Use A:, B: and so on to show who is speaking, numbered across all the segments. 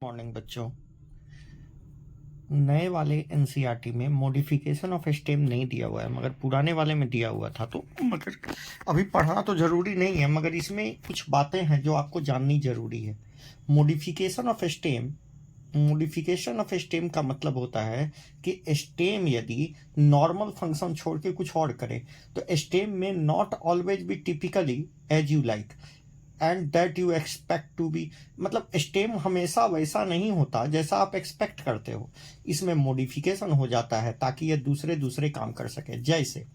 A: Morning बच्चों। नए वाले एनसीईआरटी में मॉडिफिकेशन ऑफ स्टेम नहीं दिया हुआ है, मगर पुराने वाले में दिया हुआ था। तो मगर अभी पढ़ना तो ज़रूरी नहीं है, मगर इसमें कुछ बातें हैं जो आपको जाननी ज़रूरी है। मॉडिफिकेशन ऑफ स्टेम का मतलब होता है कि स्टेम यदि नॉर्मल फंक्शन छोड़ के कुछ और करे तो स्टेम में not always be typically as you like and that you expect to be, मतलब स्टेम हमेशा वैसा नहीं होता जैसा आप एक्सपेक्ट करते हो। इसमें मॉडिफिकेशन हो जाता है ताकि ये दूसरे काम कर सके। जैसे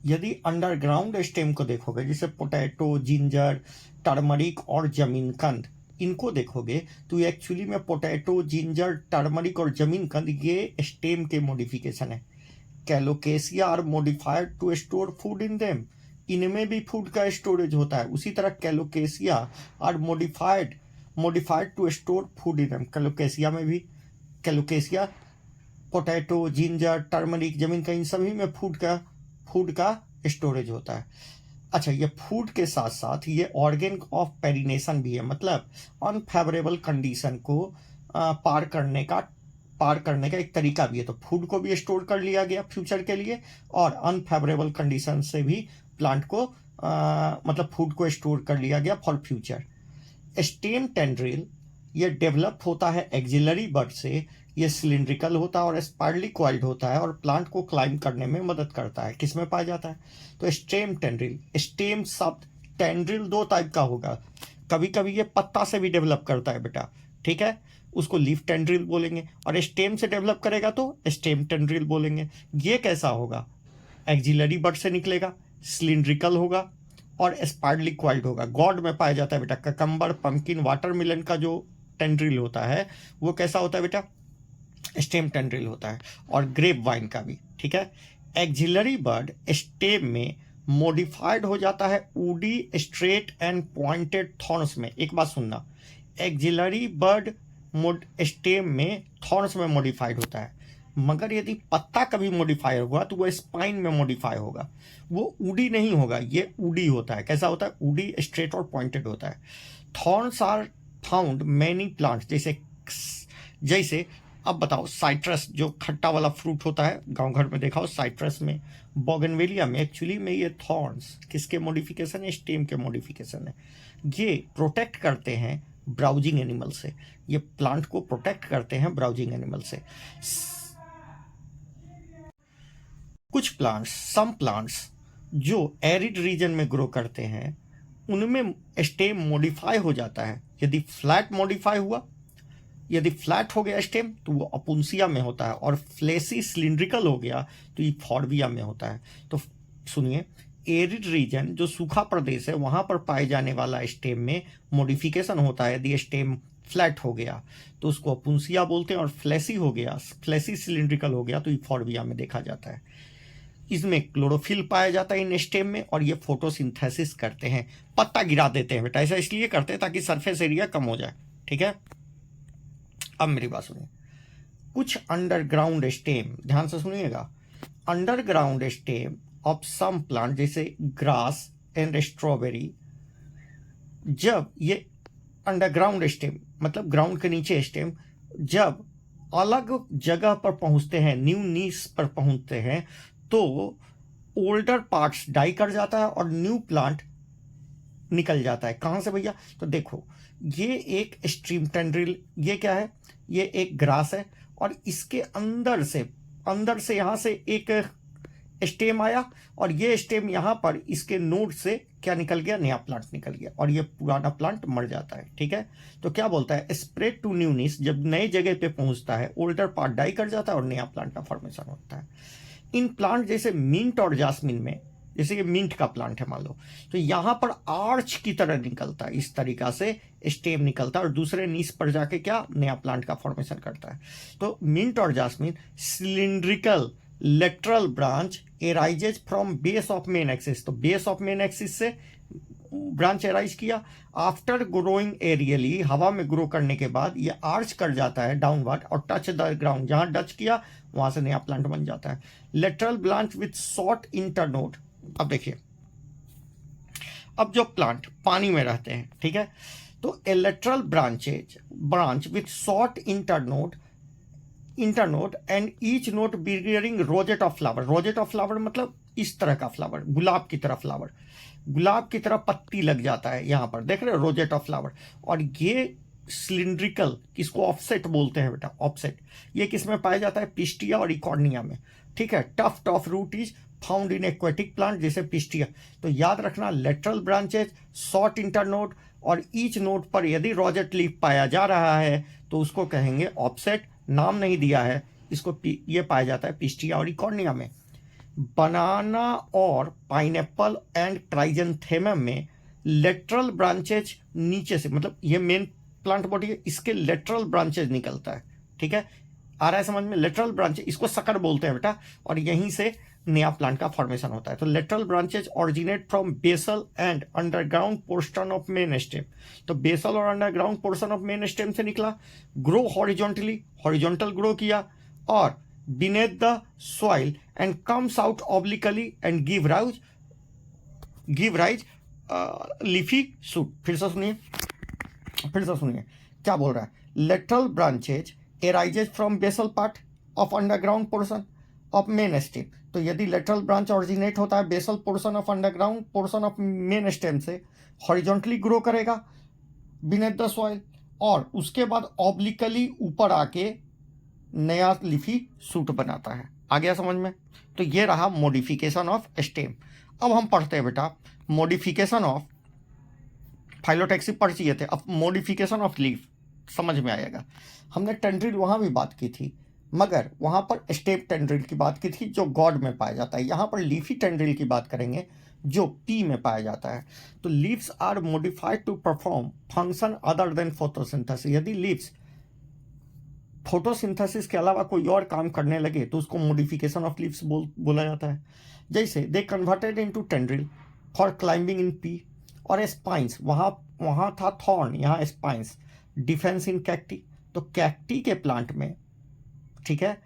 A: यदि अंडरग्राउंड स्टेम को देखोगे, जैसे पोटैटो, जिंजर, टर्मरिक और जमीनकंद, इनको देखोगे तो एक्चुअली में पोटैटो, जिंजर, टर्मरिक और जमीनकंद ये स्टेम के मॉडिफिकेशन है। Colocasia are modified to store food in them, इनमें भी फूड का स्टोरेज होता है। उसी तरह colocasia are modified to store food in them, colocasia में भी, कैलोकेसिया, पोटैटो, जिंजर, टर्मरिक, जमीन का, इन सभी में फूड का स्टोरेज होता है। अच्छा, ये फूड के साथ साथ ये ऑर्गेन ऑफ पेरिनेशन भी है, मतलब अनफेवरेबल कंडीशन को पार करने का एक तरीका भी है। तो फूड को भी स्टोर कर लिया गया फ्यूचर के लिए, और अनफेवरेबल कंडीशन से भी प्लांट को मतलब फूड को स्टोर कर लिया गया फॉर फ्यूचर। स्टेम टेंड्रिल ये डेवलप होता है एक्सिलरी बड से। ये सिलिंड्रिकल होता है और स्पाइरली कॉइल्ड होता है और प्लांट को क्लाइंब करने में मदद करता है। किस में पाया जाता है? तो स्टेम टेंड्रिल। स्टेम शब्द टेंड्रिल दो टाइप का होगा, कभी कभी ये पत्ता से भी डेवलप करता है बेटा, ठीक है, उसको लीफ टेंड्रिल बोलेंगे, और स्टेम से डेवलप करेगा तो स्टेम टेंड्रिल बोलेंगे। ये कैसा होगा? एक्सिलरी बड से निकलेगा, सिलिंड्रिकल होगा और स्पाइरली कॉइल्ड होगा। गॉड में पाया जाता है बेटा। ककम्बर, पंपकिन, वाटरमेलन का जो टेंड्रिल होता है वो कैसा होता है बेटा? स्टेम टेंड्रिल होता है, और ग्रेप वाइन का भी, ठीक है। एक्सिलरी बड स्टेम में मॉडिफाइड हो जाता है woody, straight and pointed thorns में। एक बात सुनना, एक्सिलरी बड स्टेम में थॉर्न्स में मॉडिफाइड होता है, मगर यदि पत्ता कभी मॉडिफाई हुआ तो वो स्पाइन में मॉडिफाई होगा, वो उडी नहीं होगा, ये उडी होता है। कैसा होता है? उडी, स्ट्रेट और पॉइंटेड होता है। Thorns are found many plants, जैसे अब बताओ, साइट्रस जो खट्टा वाला फ्रूट होता है, गांव घर में देखा हो, साइट्रस में, बोगनवेलिया में, एक्चुअली में ये थॉर्न्स किसके मॉडिफिकेशन है? स्टेम के मॉडिफिकेशन है। ये प्रोटेक्ट करते हैं ब्राउजिंग एनिमल से, ये प्लांट को प्रोटेक्ट करते हैं ब्राउजिंग एनिमल से। कुछ प्लांट्स, सम प्लांट्स जो एरिड रीजन में ग्रो करते हैं उनमें स्टेम मॉडिफाई हो जाता है। यदि फ्लैट मॉडिफाई हुआ, यदि फ्लैट हो गया स्टेम तो वो अपुंसिया में होता है, और फ्लेसी सिलिंड्रिकल हो गया तो ये फॉर्बिया में होता है। तो सुनिए, एरिड रीजन जो सूखा प्रदेश है वहां पर पाए जाने वाला स्टेम में मॉडिफिकेशन होता है। यदि स्टेम फ्लैट हो गया तो उसको अपुंसिया बोलते हैं, और फ्लेसी हो गया, फ्लेसी सिलिंड्रिकल हो गया तो ये फॉर्बिया में देखा जाता है। इसमें क्लोरोफिल पाया जाता है इन स्टेम में, और ये फोटोसिंथेसिस करते हैं, पत्ता गिरा देते हैं बेटा। ऐसा इसलिए करते हैं ताकि सरफेस एरिया कम हो जाए, ठीक है। अब मेरी बात सुनिए, कुछ अंडरग्राउंड स्टेम, ध्यान से सुनिएगा, underground stem of some plant जैसे ग्रास एंड स्ट्रॉबेरी, जब ये अंडरग्राउंड स्टेम मतलब ग्राउंड के नीचे स्टेम जब अलग जगह पर पहुंचते हैं, न्यू नीश पर पहुंचते हैं, तो ओल्डर पार्ट्स डाई कर जाता है और न्यू प्लांट निकल जाता है। कहां से भैया? तो देखो, ये एक स्ट्रीम टेंड्रिल, ये क्या है? ये एक ग्रास है, और इसके अंदर से यहां से एक स्टेम आया, और ये स्टेम यहां पर इसके नोड से क्या निकल गया? नया प्लांट निकल गया, और ये पुराना प्लांट मर जाता है, ठीक है। तो क्या बोलता है? स्प्रेड टू न्यू नीश, जब नए जगह पे पहुंचता है ओल्डर पार्ट डाई कर जाता है और नया प्लांट का फॉर्मेशन होता है। इन प्लांट जैसे मिंट और जास्मिन में, जैसे ये मिंट का प्लांट है मान लो, तो यहां पर आर्च की तरह निकलता है, इस तरीका से स्टेम निकलता है, और दूसरे नीश पर जाके क्या? नया प्लांट का फॉर्मेशन करता है। तो मिंट और jasmine cylindrical lateral branch arises from base of main axis, तो बेस ऑफ मेन एक्सिस से ब्रांच एराइज किया। आफ्टर ग्रोइंग एरियली, हवा में ग्रो करने के बाद ये आर्च कर जाता है डाउनवर्ड और टच द ग्राउंड, जहां टच किया वहां से नया प्लांट बन जाता है। Lateral branch with short internode. अब देखिए, अब जो प्लांट पानी में रहते हैं, ठीक है, तो तो a lateral branch with short internode and each node bearing rosette of flower. Rosette of flower मतलब इस तरह का फ्लावर, गुलाब की तरह फ्लावर, गुलाब की तरह पत्ती लग जाता है यहाँ पर, देख रहे हो, रोजेट ऑफ फ्लावर। और ये सिलिंड्रिकल, किसको ऑफसेट बोलते हैं बेटा, ऑफसेट, ये किस में पाया जाता है, पिस्टिया और इकॉर्निया में, ठीक है। Tuft of root is found in aquatic plant जैसे पिस्टिया। तो याद रखना, लेटरल ब्रांचेज, शॉर्ट इंटरनोड और ईच नोड पर यदि रोजेट लीफ पाया जा रहा है तो उसको कहेंगे ऑफसेट। नाम नहीं दिया है इसको, ये पाया जाता है पिस्टिया और इकॉर्निया में। बनाना और पाइनएप्पल एंड क्राइजेंथेमम में लेटरल ब्रांचेज नीचे से, मतलब ये मेन प्लांट बॉडी है, इसके लेटरल ब्रांचेज निकलता है, ठीक है, आ रहा है समझ में। लेटरल ब्रांचेज, इसको सकड़ बोलते हैं बेटा, और यहीं से नया प्लांट का फॉर्मेशन होता है। तो lateral branches originate from basal and underground portion of main stem. तो बेसल और underground portion of main stem से निकला, ग्रो हॉरिजॉन्टली, हॉरिजॉन्टल ग्रो किया, और beneath the soil and comes out obliquely and give rise leafy shoot। फिर से सुनिए क्या बोल रहा है। lateral branches arises from basal part of underground portion of main stem। तो यदि lateral branch originate होता है basal portion of underground portion of main stem से, horizontally grow करेगा beneath the soil, और उसके बाद obliquely ऊपर आके नया लिफी सूट बनाता है। आ गया समझ में। तो ये रहा मॉडिफिकेशन ऑफ स्टेम। अब हम पढ़ते हैं बेटा मॉडिफिकेशन ऑफ, फाइलोटैक्सी पढ़ चाहिए थे, अब मॉडिफिकेशन ऑफ लीफ समझ में आएगा। हमने टेंड्रिल वहाँ भी बात की थी, मगर वहाँ पर स्टेम टेंड्रिल की बात की थी जो गॉड में पाया जाता है। यहाँ पर लीफी टेंड्रिल की बात करेंगे जो पी में पाया जाता है। तो leaves are modified to perform function other than photosynthesis. यदि लीव्स फोटोसिंथेसिस के अलावा कोई और काम करने लगे तो उसको मॉडिफिकेशन ऑफ लीव्स बोला जाता है। जैसे they converted into tendril for climbing in P, और स्पाइंस, वहाँ था थॉर्न, यहाँ स्पाइंस, डिफेंस इन कैक्टी। तो कैक्टी के प्लांट में, ठीक है,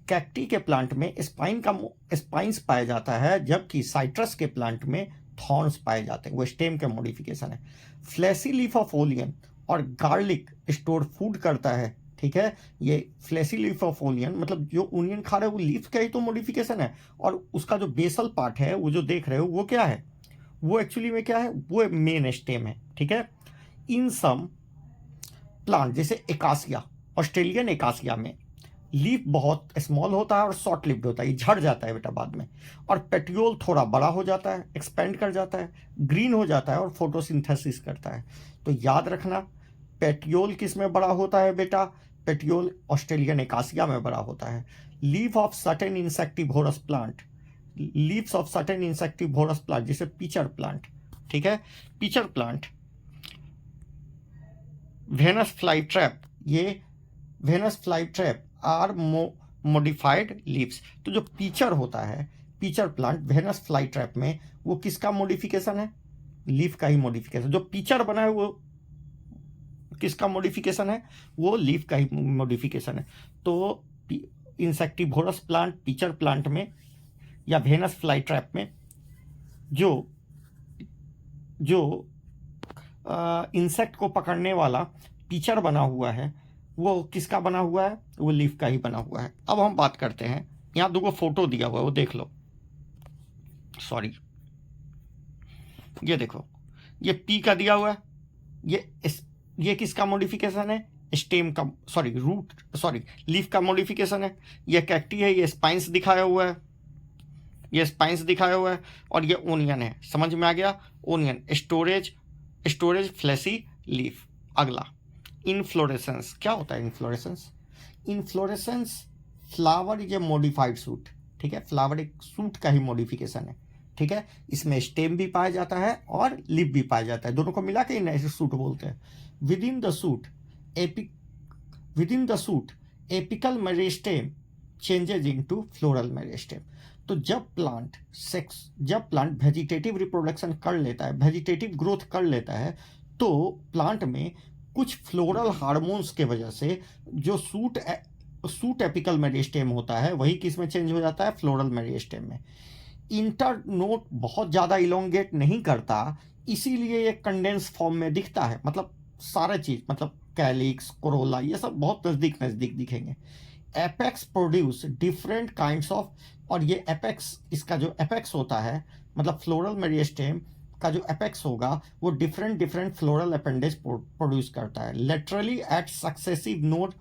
A: कैक्टी के प्लांट में स्पाइंस पाया जाता है, जबकि साइट्रस के प्लांट में थॉर्न्स पाए जाते हैं, वो स्टेम के मॉडिफिकेशन है। फ्लैसी लीफ ऑफ ओलियन और गार्लिक स्टोर फूड करता है, ठीक है। ये फ्लैसी लीफ ऑफ ओनियन, मतलब जो ओनियन खा रहे हो वो लीफ का ही तो मॉडिफिकेशन है, और उसका जो बेसल पार्ट है वो जो देख रहे हो वो क्या है, वो एक्चुअली में क्या है, वो मेन स्टेम है, ठीक है। इन सम प्लांट जैसे एकासिया, ऑस्ट्रेलियन एकासिया में लीफ बहुत स्मॉल होता है और शॉर्ट लिव्ड होता है, ये झड़ जाता है बेटा बाद में, और पेटियोल थोड़ा बड़ा हो जाता है, एक्सपेंड कर जाता है, ग्रीन हो जाता है और फोटोसिंथेसिस करता है। तो याद रखना, पेटियोल किस में बड़ा होता है बेटा, पेटियोल ऑस्ट्रेलियन एकासिया में बड़ा होता है। Leaf of certain insectivorous plant, leaves of certain insectivorous plant जैसे पिचर प्लांट, ठीक है, pitcher plant, Venus fly trap, ये Venus fly trap are modified leaves. तो जो पिचर होता है, pitcher plant Venus fly trap में, वो किसका मॉडिफिकेशन है, लीफ का ही मॉडिफिकेशन। जो पिचर बना है वो किसका मॉडिफिकेशन है, वो लीफ का ही मॉडिफिकेशन है। तो इंसेक्टिवोरस प्लांट, पिचर प्लांट में या वेनस फ्लाई ट्रैप में जो इंसेक्ट को पकड़ने वाला पिचर बना हुआ है, वो किसका बना हुआ है, वो लीफ का ही बना हुआ है। अब हम बात करते हैं, यहाँ दो फोटो दिया हुआ है वो देख लो, सॉरी ये देखो, ये पी का दिया हुआ है, ये किसका मॉडिफिकेशन है, स्टेम का, सॉरी रूट, सॉरी लीफ का मॉडिफिकेशन है। ये कैक्टी है, ये स्पाइंस दिखाया हुआ है, ये स्पाइंस दिखाया हुआ है, और ये ओनियन है, समझ में आ गया। Onion storage fleshy leaf. अगला इनफ्लोरेसेंस, क्या होता है inflorescence, inflorescence flower is a modified suit, ठीक है, फ्लावर एक सूट का ही मॉडिफिकेशन है, ठीक है। इसमें स्टेम भी पाया जाता है और लिप भी पाया जाता है, दोनों को मिला के इन सूट बोलते हैं। Within the suit apical meristem changes into floral meristem. तो जब प्लांट वेजिटेटिव रिप्रोडक्शन कर लेता है, वेजिटेटिव ग्रोथ कर लेता है, तो प्लांट में कुछ फ्लोरल हार्मोन्स के वजह से जो सूट एपिकल मेरिस्टेम होता है वही किस में चेंज हो जाता है, फ्लोरल मेरिस्टेम में। इंटरनोड बहुत ज़्यादा इलोंगेट नहीं करता, इसीलिए ये कंडेंस फॉर्म में दिखता है, मतलब सारे चीज मतलब कैलिक्स, कोरोला, ये सब बहुत नजदीक नजदीक दिखेंगे। Apex produce different kinds of, और ये एपेक्स, इसका जो एपेक्स होता है मतलब फ्लोरल मेरिस्टेम का जो एपेक्स होगा वो different different floral appendage produce करता है laterally at successive node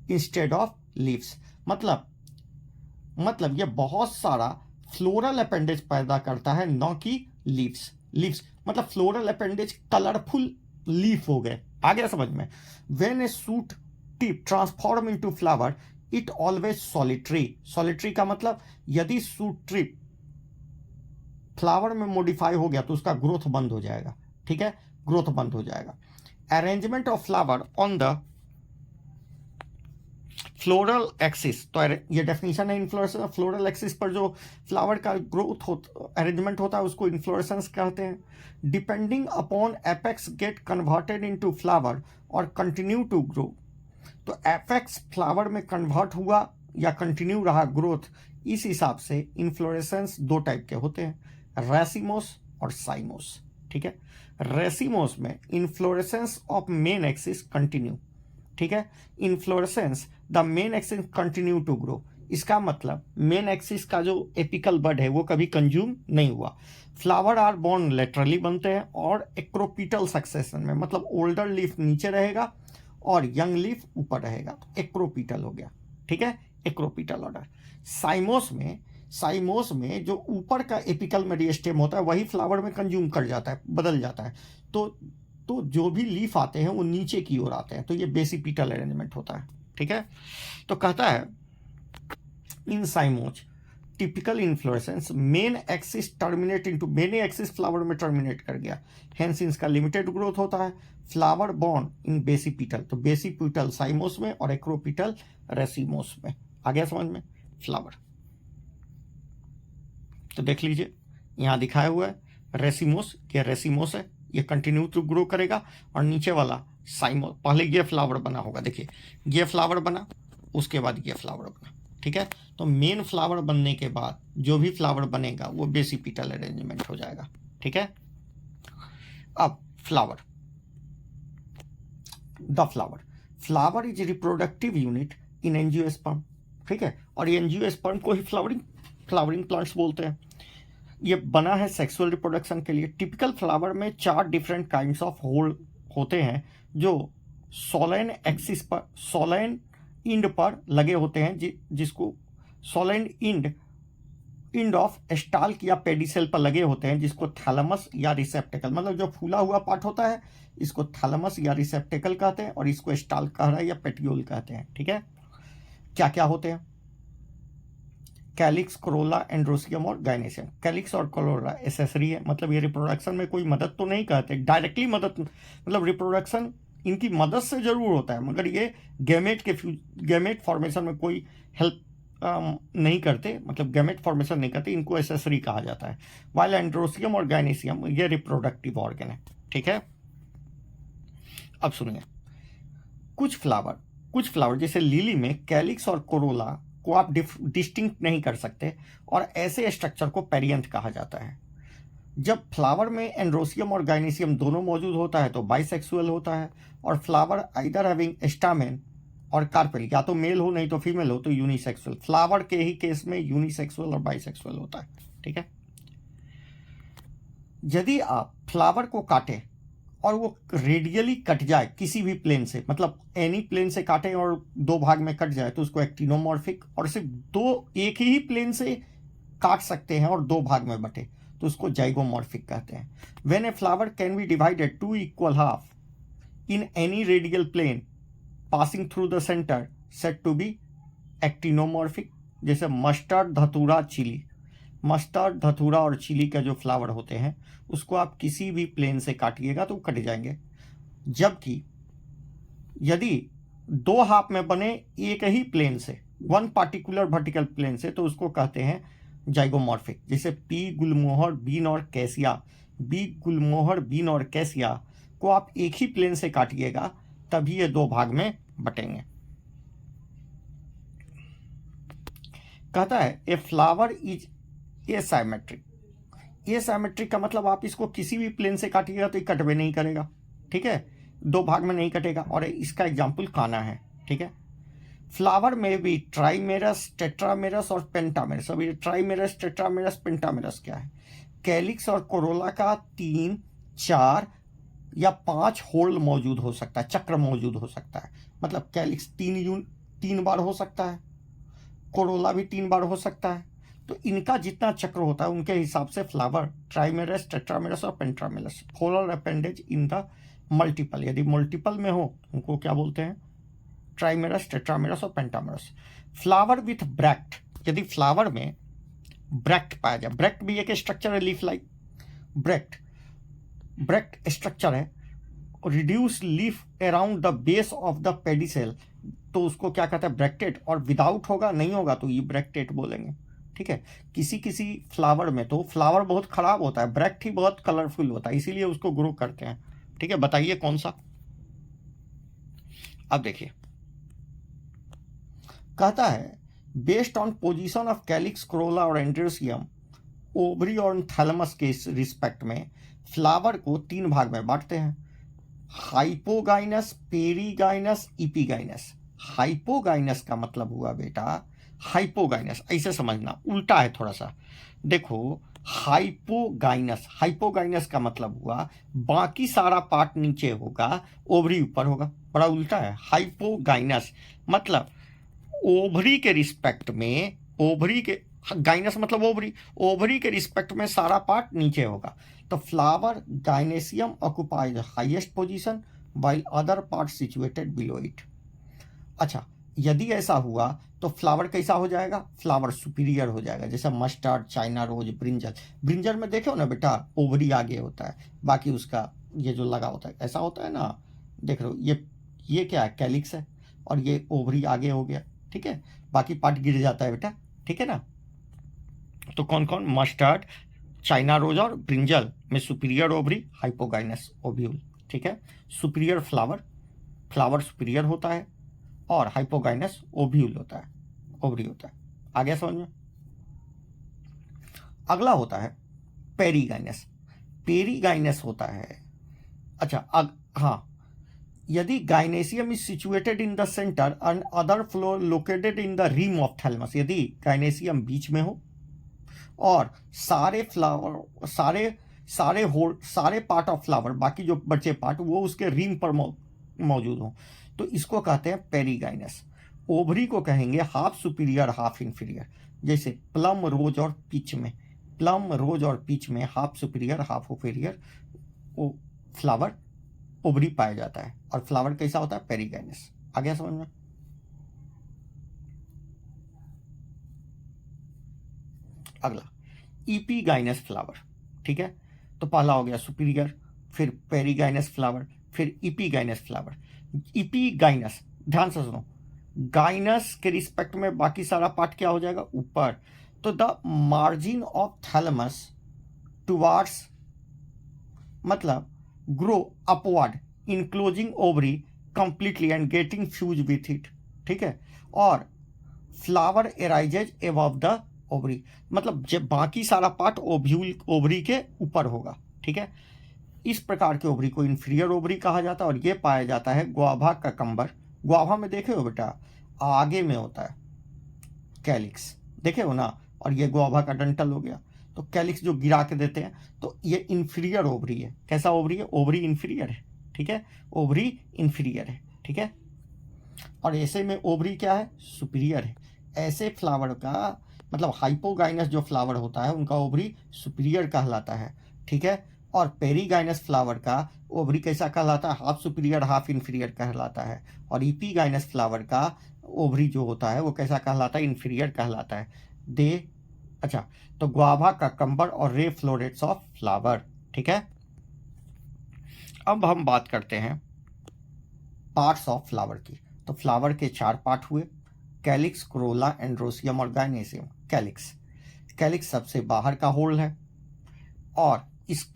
A: instead of leaves. मतलब ये बहुत सारा फ्लोरल अपेंडेज पैदा करता है, न कि लीव्स। लीव्स मतलब फ्लोरल अपेंडेज कलरफुल लीफ हो गए। आ गया समझ में? When A shoot tip transform into flower it always solitary. Solitary का मतलब यदि शूट टिप फ्लावर में मॉडिफाई हो गया तो उसका ग्रोथ बंद हो जाएगा। ठीक है, ग्रोथ बंद हो जाएगा। Arrangement of flower on the floral axis, तो ये डेफिनेशन है इन्फ्लोरेसेंस। फ्लोरल एक्सिस पर जो फ्लावर का ग्रोथ अरेंजमेंट होता है उसको इन्फ्लोरेसेंस कहते हैं। Depending upon apex get converted into flower और कंटिन्यू टू ग्रो। तो एपेक्स फ्लावर में कन्वर्ट हुआ या कंटिन्यू रहा ग्रोथ, इस हिसाब से इन्फ्लोरेसेंस दो टाइप के होते हैं, रेसिमोस और साइमोस। ठीक है, रेसिमोस में inflorescence of main axis continue. ठीक है, inflorescence the main axis continue to grow. इसका मतलब मेन एक्सिस का जो एपिकल बड है वो कभी कंज्यूम नहीं हुआ। फ्लावर आर बोर्न लेटरली बनते हैं और एक्रोपीटल सक्सेशन में, मतलब ओल्डर लीफ नीचे रहेगा और यंग लीफ ऊपर रहेगा, तो एक्रोपीटल हो गया। ठीक है, एक्रोपीटल ऑर्डर। साइमोस में जो ऊपर का एपिकल मेरिस्टेम होता है वही फ्लावर में कंज्यूम कर जाता है, बदल जाता है। तो जो भी लीफ आते हैं वो नीचे की ओर आते हैं, तो ये बेसिपिटल अरेंजमेंट होता है। ठीक है, तो कहता है in cymose typical inflorescence main axis terminate into, main axis flower में टर्मिनेट कर गया, हेंस इसका लिमिटेड ग्रोथ होता है। फ्लावर बॉर्न इन बेसिपिटल, तो बेसिपिटल साइमोस में और एक्रोपिटल रेसिमोस में। आ गया समझ में? फ्लावर तो देख लीजिए यहां दिखाया हुआ है रेसिमोस, ये रेसिमोस है, ये कंटिन्यू टू ग्रो करेगा, और नीचे वाला साइमोस, पहले ये फ्लावर बना होगा, देखिए ये फ्लावर बना, उसके बाद ये फ्लावर बना। ठीक है, तो मेन फ्लावर बनने के बाद जो भी फ्लावर बनेगा वो बेसिपिटल अरेंजमेंट हो जाएगा। ठीक है, अब flower, the flower is reproductive unit in angiosperm. ठीक है, और ये एंजियोस्पर्म को ही फ्लावरिंग प्लांट्स बोलते हैं। ये बना है सेक्सुअल रिप्रोडक्शन के लिए। टिपिकल फ्लावर में 4 डिफरेंट काइंड्स ऑफ होल होते हैं जो सोलेन एक्सिस पर, सोलेन इंड पर लगे होते हैं, जिसको सोलेन इंड ऑफ स्टाल्क या पेडिसेल पर लगे होते हैं, जिसको थैलेमस या रिसेप्टेकल, मतलब जो फूला हुआ पार्ट होता है इसको थैलेमस या रिसेप्टेकल कहते हैं, और इसको स्टाल्क कह रहा है या पेटियोल कहते हैं। ठीक है, क्या क्या होते हैं? कैलिक्स, कोरोला, एंड्रोसियम और गाइनेसियम। कैलिक्स और कोरोला एसेसरी है, मतलब ये रिप्रोडक्शन में कोई मदद तो नहीं करते, डायरेक्टली मदद, मतलब रिप्रोडक्शन इनकी मदद से जरूर होता है, मगर ये गैमेट फॉर्मेशन में कोई हेल्प नहीं करते, मतलब गैमेट फॉर्मेशन नहीं करते, इनको एसेसरी कहा जाता है। वाइल एंड्रोसियम और गाइनेसियम ये रिप्रोडक्टिव ऑर्गन है। ठीक है, अब सुनिए, कुछ फ्लावर जैसे लिली में कैलिक्स और कोरोला को आप डिस्टिंक्ट नहीं कर सकते, और ऐसे स्ट्रक्चर को पेरियंथ कहा जाता है। जब फ्लावर में एंड्रोसियम और गाइनेसियम दोनों मौजूद होता है तो बाइसेक्सुअल होता है, और फ्लावर आइदर हैविंग स्टामेन और कार्पेल, या तो मेल हो नहीं तो फीमेल हो, तो यूनिसेक्सुअल। फ्लावर के ही केस में यूनिसेक्सुअल और बाइसेक्सुअल होता है। ठीक है, यदि आप फ्लावर को काटें और वो रेडियली कट जाए किसी भी प्लेन से, मतलब एनी प्लेन से काटें और 2 भाग में कट जाए, तो उसको एक्टिनोमॉर्फिक, और सिर्फ एक ही प्लेन से काट सकते हैं और 2 भाग में बटे, तो उसको जाइगोमॉर्फिक कहते हैं। When a flower can be divided 2 equal half in any radial plane passing through the centre said to be actinomorphic. जैसे mustard, datura, chilli. Mustard, datura और चिली का जो फ्लावर होते हैं उसको आप किसी भी प्लेन से काटिएगा तो कट जाएंगे, जबकि यदि 2 हाफ में बने एक ही प्लेन से, 1 पार्टिकुलर वर्टिकल प्लेन से, तो उसको कहते हैं जाइगोमॉर्फिक। जैसे पी गुलमोहर, बीन और कैसिया को आप एक ही प्लेन से काटिएगा तभी ये 2 भाग में बटेंगे। कहता है ए फ्लावर इज एसाइमेट्रिक। एसाइमेट्रिक का मतलब आप इसको किसी भी प्लेन से काटिएगा तो ये कटवे नहीं करेगा। ठीक है, 2 भाग में नहीं कटेगा। और इसका एग्जाम्पल काना है, ठीक है। फ्लावर में भी ट्राइमेरस, टेट्रामेरस और पेंटामेरस। अभी ट्राइमेरस, टेट्रामेरस, पेंटामेरस क्या है? कैलिक्स और कोरोला का 3, 4 या 5 होल मौजूद हो सकता है, चक्र मौजूद हो सकता है। मतलब कैलिक्स 3 बार हो सकता है, कोरोला भी 3 बार हो सकता है। तो इनका जितना चक्र होता है उनके हिसाब से फ्लावर ट्राइमेरस, टेट्रामेरस और pentamerous. Floral appendage in the multiple, यदि मल्टीपल में हो उनको क्या बोलते हैं? ट्राइमेरस, टेट्रामेरस और पेंटामेरस। फ्लावर विथ ब्रैक्ट, यदि फ्लावर में ब्रैक्ट पाया जाए, ब्रैक्ट भी एक स्ट्रक्चर है लीफ लाइक, ब्रैक्ट स्ट्रक्चर है, reduce leaf around the base of the pedicel, तो उसको क्या कहते हैं? ब्रैक्टेड। और विदाउट होगा, नहीं होगा तो ये ब्रैक्टेड बोलेंगे, ठीक है। किसी किसी फ्लावर में तो फ्लावर बहुत खराब होता है, ब्रैक्ट ही बहुत कलरफुल होता है, इसीलिए उसको ग्रो करते हैं, ठीक है। बताइए कौन सा? अब देखिए, कहता है based on position of calyx, Corolla और एंड्रोसियम, ओवरी और थैलमस के रिस्पेक्ट में फ्लावर को 3 भाग में बांटते हैं, हाइपोगाइनस, पेरीगाइनस, इपीगाइनस। हाइपोगाइनस का मतलब हुआ बेटा, हाइपोगाइनस ऐसे समझना, उल्टा है थोड़ा सा। देखो, हाइपोगाइनस, हाइपोगाइनस का मतलब हुआ बाकी सारा पार्ट नीचे होगा, ओवरी ऊपर होगा। बड़ा उल्टा है। हाइपोगाइनस मतलब ओवरी के रिस्पेक्ट में, ओवरी के, गाइनस मतलब ओवरी, ओवरी के रिस्पेक्ट में सारा पार्ट नीचे होगा। तो flower gynoecium occupy the highest position while other part situated below it. अच्छा, यदि ऐसा हुआ तो फ्लावर कैसा हो जाएगा? फ्लावर सुपीरियर हो जाएगा, जैसे mustard, China rose, brinjal. Brinjal में देखो ना बेटा, ओवरी आगे होता है, बाकी उसका ये जो लगा होता है ऐसा होता है ना, देख रहे हो, ये क्या है? कैलिक्स है, और ये ओवरी आगे हो गया, ठीक है। बाकी पार्ट गिर जाता है बेटा, ठीक है ना। तो कौन कौन? मस्टर्ड, चाइना रोज और ब्रिंजल में सुपीरियर ओवरी, हाइपोगाइनस ओव्यूल, ठीक है। सुपीरियर फ्लावर, फ्लावर सुपीरियर होता है, और हाइपोगाइनस ओव्यूल होता है, ओवरी होता है। आ गया समझ में? अगला होता है पेरीगाइनस। पेरीगाइनस होता है, अच्छा हाँ, यदि gynoecium is situated in the centre and other floral located in the rim of thalamus, यदि गाइनेसियम बीच में हो और सारे फ्लावर, सारे होल, सारे पार्ट ऑफ फ्लावर, बाकी जो बचे पार्ट वो उसके रिम पर मौजूद हो, तो इसको कहते हैं पेरीगाइनस। ओवरी को कहेंगे हाफ सुपीरियर, हाफ इंफीरियर। जैसे प्लम, रोज और पीच में, प्लम, रोज और पीच में हाफ सुपीरियर, हाफ इंफीरियर वो फ्लावर ओवरी पाया जाता है, और फ्लावर कैसा होता है? पेरीगाइनस। आ गया समझ में? अगला इपीगाइनस फ्लावर, ठीक है। तो पहला हो गया सुपीरियर, फिर पेरीगाइनस फ्लावर, फिर इपीगाइनस फ्लावर। इपीगाइनस, ध्यान से सुनो, गाइनस के रिस्पेक्ट में बाकी सारा पार्ट क्या हो जाएगा? ऊपर। तो the margin of thalamus towards, मतलब grow upward enclosing ovary completely and getting fuse with it, ठीक है। और flower arises above the ovary, मतलब जब बाकी सारा पार्ट ओव्यूल, ओवरी के ऊपर होगा, ठीक है। इस प्रकार के ओवरी को इंफीरियर ओवरी कहा जाता है, और ये पाया जाता है ग्वाभा का कंबर। ग्वाभा में देखे हो बेटा, आगे में होता है कैलिक्स, देखे हो ना, और ये ग्वाभा का डंटल हो गया। तो कैलिक्स जो गिरा के देते हैं, तो ये इंफीरियर ओवरी है। कैसा ओवरी है? ओवरी इंफीरियर है, ठीक है, ओवरी इंफीरियर है, ठीक है। और ऐसे में ओवरी क्या है? सुपीरियर है। ऐसे फ्लावर का मतलब हाइपोगाइनस जो फ्लावर होता है उनका ओवरी सुपीरियर कहलाता है, ठीक है। और पेरीगाइनस फ्लावर का ओवरी कैसा कहलाता है? हाफ सुपीरियर, हाफ इंफीरियर कहलाता है। और इपीगाइनस फ्लावर का ओवरी जो होता है वो कैसा कहलाता है? इंफीरियर कहलाता है। अच्छा, तो ग्वाभा का कंबर और रे फ्लोरेट्स ऑफ फ्लावर, ठीक है। अब हम बात करते हैं पार्ट्स ऑफ फ्लावर की। तो फ्लावर के 4 पार्ट हुए, कैलिक्स, कोरोला, एंड्रोसियम और गाइनेसियम। कैलिक्स सबसे बाहर का होल है, और इस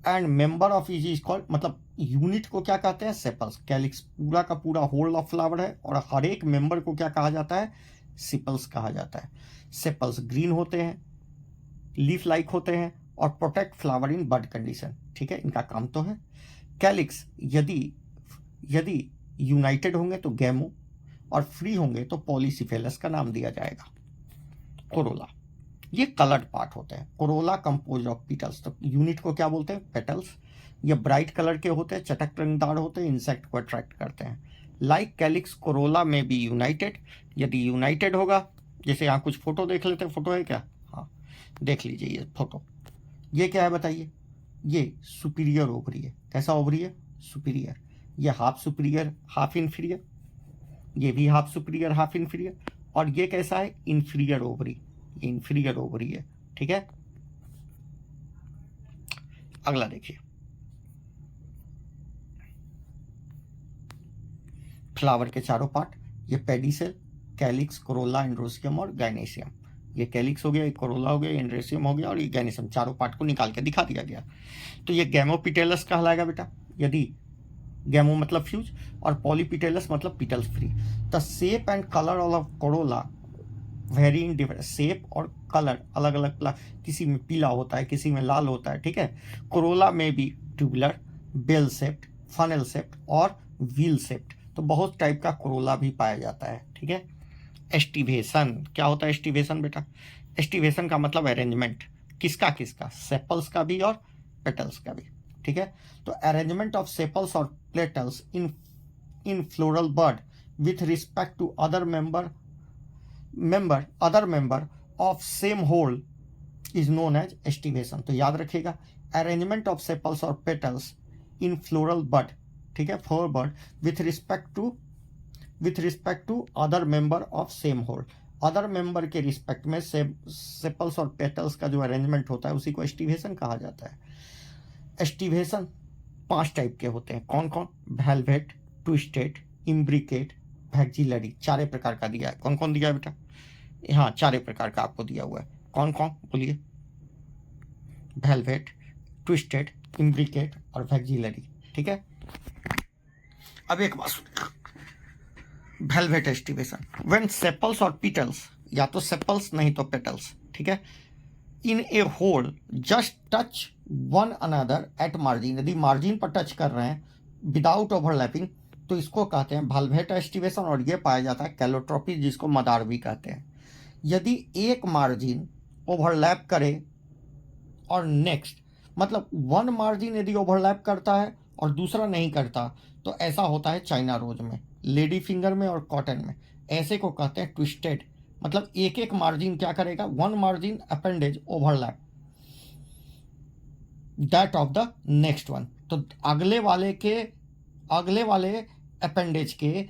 A: and member of is is called, मतलब यूनिट को क्या कहते हैं? सेपल्स। कैलिक्स पूरा का पूरा होल ऑफ फ्लावर है, और हर एक मेंबर को क्या कहा जाता है? सिपल्स कहा जाता है। सेपल्स ग्रीन होते हैं, लीफ लाइक होते हैं, और protect flower in bud condition, ठीक है, इनका काम तो है। कैलिक्स यदि यूनाइटेड होंगे तो गैमो, और फ्री होंगे तो पॉलीसिफेलस का नाम दिया जाएगा। कोरोला, ये कलर्ड पार्ट होते हैं। कोरोला कंपोज ऑफ पीटल्स, तो यूनिट को क्या बोलते हैं? पेटल्स। ये ब्राइट कलर के होते हैं, चटक रंगदार होते हैं, इंसेक्ट को अट्रैक्ट करते हैं। लाइक कैलिक्स कोरोला में बी यूनाइटेड, यदि यूनाइटेड होगा, जैसे यहाँ कुछ फोटो देख लेते हैं। फोटो है क्या? हाँ, देख लीजिए ये फोटो। ये क्या है बताइए? ये सुपीरियर ओवरी है। कैसा ओवरी है? सुपीरियर। ये हाफ सुपीरियर हाफ इन्फीरियर, ये भी हाफ सुपीरियर हाफ इन्फीरियर, और ये कैसा है? इन्फीरियर ओवरी, इन्फीरियर ओवरी है। ठीक है, अगला देखिए, फ्लावर के चारों पार्ट, ये पेडिसेल, कैलिक्स, कोरोला, एंड्रोसियम और गाइनेसियम। ये कैलिक्स हो गया, ये कोरोला हो गया, एंड्रोसियम हो गया, और ये गाइनेसियम, चारों पार्ट को निकाल के दिखा दिया गया। तो ये गैमोपिटेलस कहलाएगा बेटा, यदि गैमो मतलब फ्यूज और पॉलीपिटेलस मतलब petals free. The shape and colour of corolla vary in different, shape और कलर अलग अलग, किसी में पीला होता है, किसी में लाल होता है। ठीक है, कोरोला में भी tubular, bell shaped, funnel shaped और व्हील शेप्ड। तो बहुत टाइप का कोरोला भी पाया जाता है। ठीक है, एस्टिवेशन, क्या होता है एस्टिवेशन बेटा? एस्टिवेशन का मतलब अरेंजमेंट, किसका किसका? सेपल्स का भी और पेटल्स का भी। ठीक है, तो अरेंजमेंट ऑफ सेपल्स और petals in floral bud with respect to other member of same whorl is known as aestivation. तो याद रखिएगा, अरेंजमेंट ऑफ सेपल्स और पेटल्स इन फ्लोरल बर्ड, ठीक है, floral bud with respect to other member of same whorl. Other member के respect में sepals और petals का जो अरेंजमेंट होता है उसी को एस्टिवेशन कहा जाता है। एस्टिवेशन 5 टाइप के होते हैं। कौन कौन? Velvet, twisted, imbricate, vexillary. 4 प्रकार का दिया है। कौन कौन दिया है बेटा? हाँ, 4 प्रकार का आपको दिया हुआ है। कौन कौन बोलिए? वेलवेट, ट्विस्टेड, इम्ब्रिकेट और वैक्सिलरी। ठीक है, अब एक बात सुनिए, वेलवेट एस्टिवेशन, व्हेन सेपल्स और पिटल्स, या तो सेपल्स नहीं तो पेटल्स, ठीक है, in a whole just touch one another at margin, यदि मार्जिन पर टच कर रहे हैं विदाउट ओवरलैपिंग, तो इसको कहते हैं वेलवेट एस्टिवेशन। और ये पाया जाता है कैलोट्रोपी, जिसको मदार भी कहते हैं। यदि एक मार्जिन ओवरलैप करे और नेक्स्ट, मतलब वन मार्जिन यदि ओवरलैप करता है और दूसरा नहीं करता, तो ऐसा होता है चाइना रोज में, लेडी फिंगर में और कॉटन में। ऐसे को कहते हैं ट्विस्टेड, मतलब एक एक मार्जिन क्या करेगा? One margin appendage overlap that of the next one. तो अगले वाले अपेंडेज के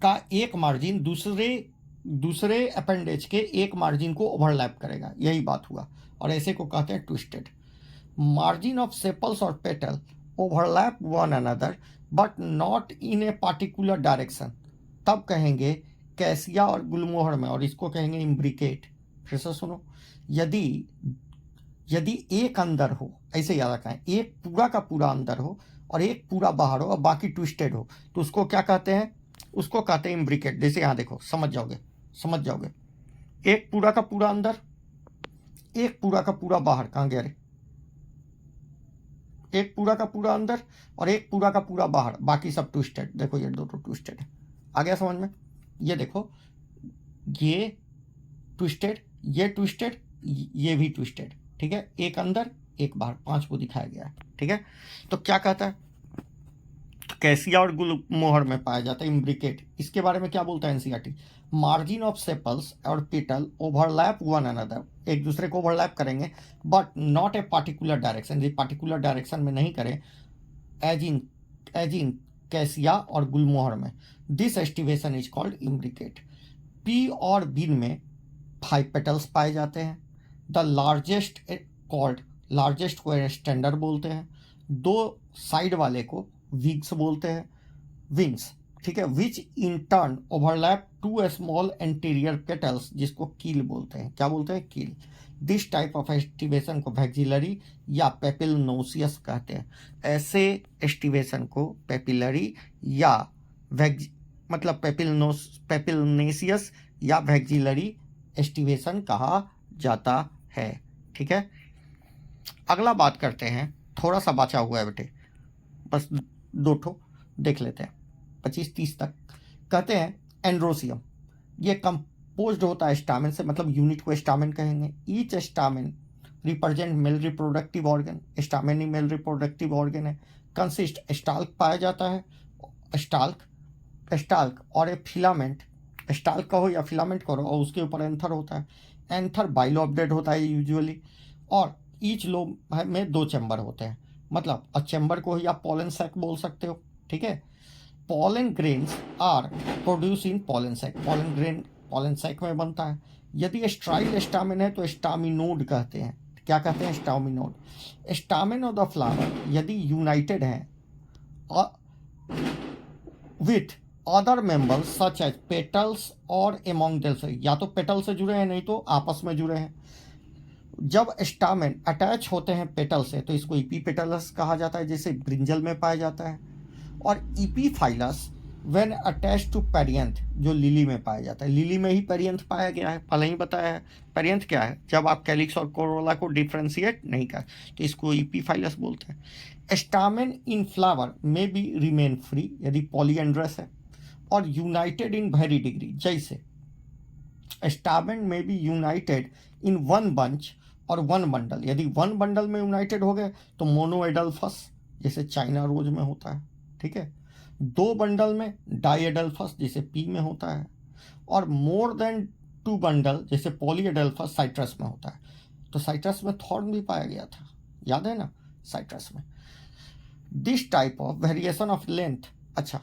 A: का एक मार्जिन दूसरे अपेंडेज के एक मार्जिन को ओवरलैप करेगा, यही बात हुआ, और ऐसे को कहते हैं ट्विस्टेड। मार्जिन ऑफ सेपल्स और petal overlap one another but not in a particular direction, तब कहेंगे कैसिया और गुलमोहर में, और इसको कहेंगे इम्ब्रिकेट। फिर से सुनो, यदि एक अंदर हो, ऐसे याद रखना है, एक पूरा का पूरा अंदर हो और एक पूरा बाहर हो और बाकी ट्विस्टेड हो, तो उसको क्या कहते हैं? उसको कहते हैं इम्ब्रिकेट। जैसे यहाँ देखो, समझ जाओगे। एक पूरा का पूरा अंदर, एक पूरा का पूरा बाहर, कहाँ गया रे? एक पूरा का पूरा अंदर और एक पूरा का पूरा बाहर, बाकी सब ट्विस्टेड। देखो ये दोनों ट्विस्टेड है। आ गया समझ में? ये देखो, ये ट्विस्टेड, ये ट्विस्टेड, ये भी ट्विस्टेड। ठीक है, एक अंदर एक बाहर, 5 को दिखाया गया है। ठीक है, तो क्या कहता है? तो कैसिया और गुलमोहर में पाया जाता है इम्ब्रिकेट। इसके बारे में क्या बोलता है एनसीईआरटी? मार्जिन ऑफ सेपल्स और पेटल ओवरलैप वन अनदर, एक दूसरे को ओवरलैप करेंगे, but not a particular direction, ये पार्टिकुलर डायरेक्शन में नहीं करें, एज इन कैसिया और गुलमोहर में। This aestivation is called imbricate. P और बीन में 5 पेटल्स पाए जाते हैं। द लार्जेस्ट को स्टैंडर्ड बोलते हैं, 2 साइड वाले को विंग्स, ठीक है, which in turn overlap 2 small anterior petals, जिसको कील बोलते हैं। क्या बोलते हैं? Keel. This type of aestivation को वैक्सिलरी या पेपिलनोसियस कहते हैं। ऐसे एस्टिवेशन को पेपिलरी या मतलब पेपिलनेसियस या वैक्सिलरी एस्टिवेशन कहा जाता है। ठीक है, अगला बात करते हैं थोड़ा सा बचा हुआ है बेटे, बस 2 ठो देख लेते हैं 25-30 तक। कहते हैं एंड्रोसियम, ये कंपोज्ड होता है स्टामेन से, मतलब यूनिट को स्टामेन कहेंगे। Each stamen represent male reproductive organ, stamen ही मेल रिप्रोडक्टिव ऑर्गन है। कंसिस्ट, स्टाल्क पाया जाता है, स्टाल्क और एक फिलामेंट, स्टाल्क कहो या फिलामेंट करो, और उसके ऊपर एंथर होता है। एंथर बाइलोब्डेड होता है यूजुअली, और ईच लोब में 2 चैम्बर होते हैं, मतलब चैम्बर को ही आप पॉलन सैक बोल सकते हो, ठीक है। Pollen grains are produce in pollen sac, pollen grain pollen sac में बनता है। यदि स्ट्राइल स्टामिन है तो स्टामिनोड कहते हैं। क्या कहते हैं? Staminode. Stamen of the flower यदि यूनाइटेड है with other members such as petals और एमोंग देमसेल्व्स, या तो पेटल से जुड़े हैं नहीं तो आपस में जुड़े हैं। जब स्टामेन अटैच होते हैं पेटल से तो इसको इपीपेटलस कहा जाता है, जैसे ब्रिंजल में पाया जाता है। और इपीफाइलस व्हेन अटैच टू पेरियंथ, जो लिली में पाया जाता है। लिली में ही पेरियंथ पाया गया है, पहले ही बताया है। पेरियंथ क्या है? जब आप कैलिक्स और कोरोला को डिफ्रेंशिएट नहीं कर, तो इसको इपीफाइलस बोलते हैं। स्टामेन इन फ्लावर में बी रिमेन फ्री यदि पॉलीएंड्रस है, और यूनाइटेड इन वेरी डिग्री, जैसे स्टामेन में बी यूनाइटेड इन 1 बंच और 1 बंडल। यदि 1 बंडल में यूनाइटेड हो गए तो मोनोएडल्फस, जैसे चाइना रोज में होता है, ठीक है। 2 बंडल में डाइएडल्फस, जैसे पी में होता है। और मोर देन 2 बंडल, जैसे पॉलीएडल्फस साइट्रस में होता है। तो साइट्रस में थॉर्न भी पाया गया था, याद है ना, साइट्रस में। This type of variation of length, अच्छा,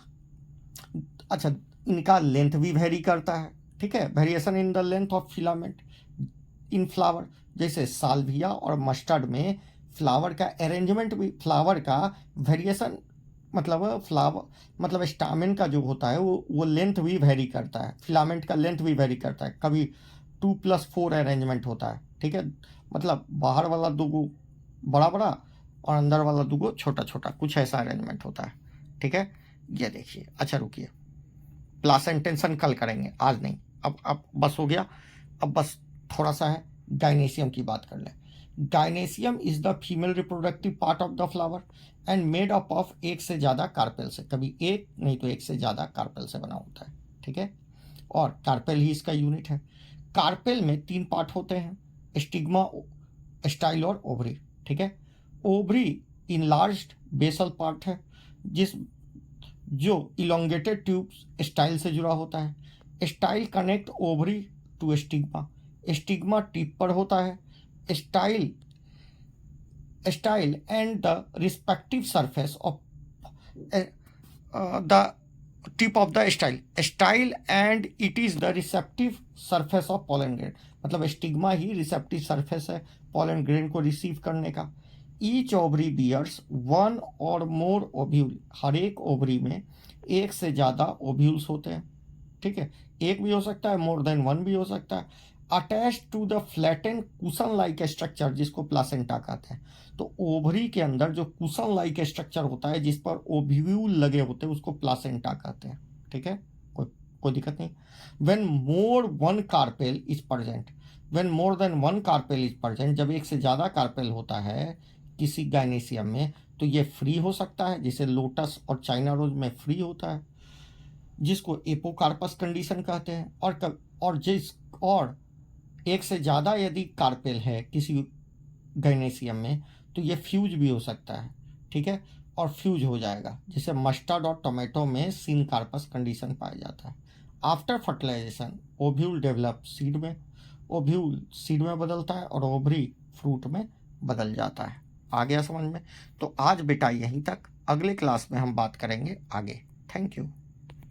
A: इनका लेंथ भी वेरी करता है, ठीक है। Variation in the length of filament in flower, जैसे साल्विया और मस्टर्ड में फ्लावर का अरेंजमेंट भी, फ्लावर का वेरिएशन मतलब स्टामेन का जो होता है वो लेंथ भी वेरी करता है, फिलामेंट का लेंथ भी वेरी करता है। कभी 2+4 अरेंजमेंट होता है, ठीक है। मतलब बाहर वाला 2 बड़ा बड़ा और अंदर वाला 2 छोटा छोटा, कुछ ऐसा अरेंजमेंट होता है, ठीक है। ये देखिए, अच्छा रुकिए, प्लासेंटेशन कल करेंगे, आज नहीं। अब बस हो गया, अब बस थोड़ा सा है गाइनेशियम की बात कर लें। Gynoecium is the female reproductive part of the flower and made up of 1 से ज़्यादा कार्पेल से, कभी 1 नहीं तो 1 से ज़्यादा कार्पेल से बना होता है, ठीक है। और कार्पेल ही इसका यूनिट है। कार्पेल में 3 पार्ट होते हैं, स्टिग्मा, स्टाइल और ओवरी, ठीक है। ओवरी इनलार्ज्ड बेसल पार्ट है, जो इलोंगेटेड ट्यूब स्टाइल से जुड़ा होता है। Style connect ovary to stigma, stigma tip पर होता है। Style and the respective surface of the tip of the style and it is the receptive surface of pollen grain, मतलब स्टिग्मा ही receptive surface है पोलन ग्रेन को receive करने का। Each ovary bears 1 और मोर ओव्यूल, हर एक ओवरी में 1 से ज़्यादा ओव्यूल्स होते हैं, ठीक है। 1 भी हो सकता है, मोर देन 1 भी हो सकता है। Attach to the flatten cushion like structure, जिसको प्लासेंटा कहते हैं। तो ओवरी के अंदर जो कुशन लाइक स्ट्रक्चर होता है जिस पर ओव्यूल लगे होते हैं उसको प्लासेंटा कहते हैं, ठीक है। कोई दिक्कत नहीं। When more one carpel is present, when more than 1 carpel is present, जब 1 से ज़्यादा कार्पेल होता है किसी गाइनेशियम में तो ये फ्री हो सकता है, जैसे लोटस और चाइना रोज में फ्री होता है, जिसको एपोकार्पस कंडीशन कहते हैं। और 1 से ज़्यादा यदि कार्पेल है किसी गाइनेशियम में तो ये फ्यूज भी हो सकता है, ठीक है, और फ्यूज हो जाएगा, जैसे मस्टर्ड और टोमेटो में सिनकार्पस कंडीशन पाया जाता है। After fertilisation ovule develop seed में, ओव्यूल सीड में बदलता है और ओवरी फ्रूट में बदल जाता है। आ गया समझ में? तो आज बेटा यहीं तक, अगले क्लास में हम बात करेंगे आगे। Thank you.